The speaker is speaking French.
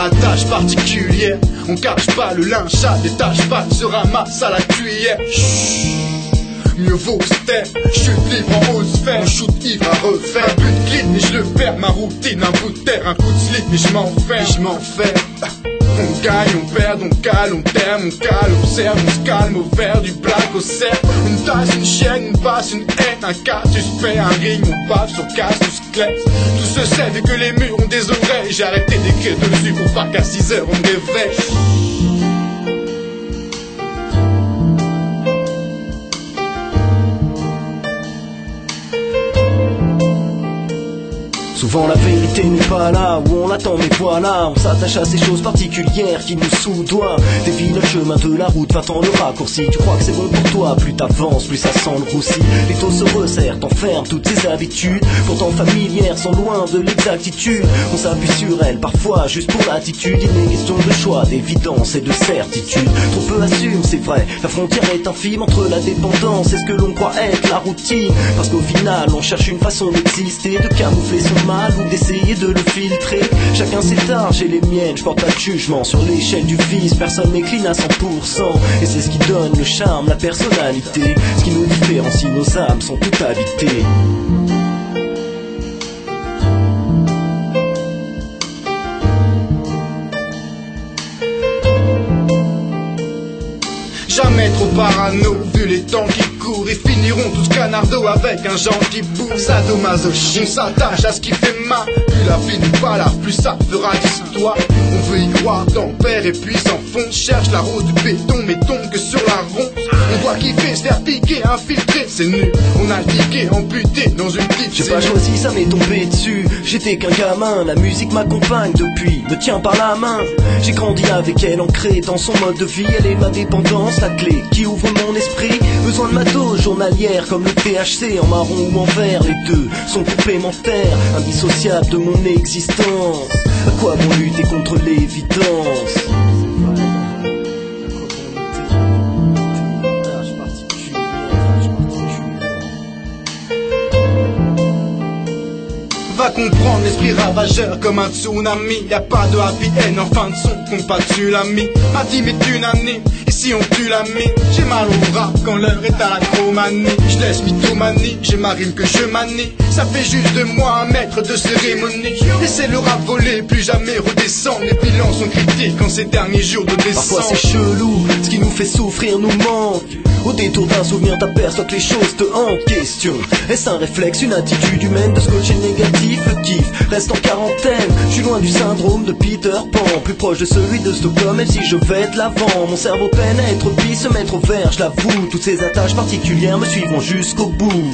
attache particulière. On cache pas le linge, ça détache pas, se ramasse à la cuillère. Mieux vaut se taire, chute libre en haute sphère. On shoot ivre à refaire, un but clean mais je le perds. Ma routine, un bout de terre, un coup de slip mais je m'enferme. On gagne, on perd, on cale, on terme, on cale, observe, on se calme au vert, du black au cerf. Une tasse, une chienne, une basse, une haine, un cas suspect, un ring, on bave sur casse ou squelette. Tout se sait dès que les murs ont des oreilles. J'ai arrêté d'écrire dessus pour pas qu'à 6 heures on me réveille. Souvent la vérité n'est pas là où on l'attend, mais voilà, on s'attache à ces choses particulières qui nous soudoient. Défile le chemin de la route, va-t'en le raccourci. Tu crois que c'est bon pour toi, plus t'avances, plus ça sent le roussi. Les taux se resserrent, t'enferment toutes ces habitudes, pourtant familières, sont loin de l'exactitude. On s'appuie sur elles, parfois juste pour l'attitude. Il n'est question de choix, d'évidence et de certitude. Trop peu assume, c'est vrai, la frontière est infime entre la dépendance et ce que l'on croit être la routine. Parce qu'au final, on cherche une façon d'exister, de camoufler son mal ou d'essayer de le filtrer. Chacun ses tares, j'ai les miennes, je porte pas de jugement sur l'échelle du vice, personne n'écline à 100%. Et c'est ce qui donne le charme, la personnalité, ce qui nous différencie, nos âmes sont toutes habitées. Jamais trop parano, vu les temps qui courent. Ils finiront tous canardos avec un genre qui bourre. Sadomasochiste, on s'attache à ce qui fait mal. Plus la vie nous balade, plus ça fera d'histoire. On veut y croire, tempère et puis s'enfonce. Cherche la rose du béton, mais tombe que sur la ronde. On doit kiffer, se faire piquer, infiltrer, c'est nul. On a le ticket amputé dans une petite. J'ai pas choisi, ça m'est tombé dessus. J'étais qu'un gamin, la musique m'accompagne depuis, me tient par la main. J'ai grandi avec elle, ancrée dans son mode de vie. Elle est ma dépendance, la clé qui ouvre mon esprit. Besoin de ma dose journalière comme le THC en marron ou en vert. Les deux sont complémentaires, indissociables de mon existence. À quoi bon lutter contre l'évidence? Va comprendre l'esprit ravageur comme un tsunami. Y'a pas de happy end en fin de son, combattu l'ami. Ma team est unanime, ici on tue la mine. J'ai mal au rap quand l'heure est à la chromanie. Je laisse mythomanie, j'ai ma rime que je manie. Ça fait juste de moi un maître de cérémonie. Laissez le rap voler, plus jamais redescendre. Les bilans sont critiques en ces derniers jours de décembre. Parfois c'est chelou, ce qui nous fait souffrir nous manque. Au détour d'un souvenir t'aperçois que les choses te hantent. Question, est-ce un réflexe, une attitude humaine de scotcher négatif? Le kiff reste en quarantaine. Je suis loin du syndrome de Peter Pan, plus proche de celui de Stockholm, même si je vais de l'avant. Mon cerveau peine à être pis, se mettre au vert, je l'avoue. Toutes ces attaches particulières me suivront jusqu'au bout.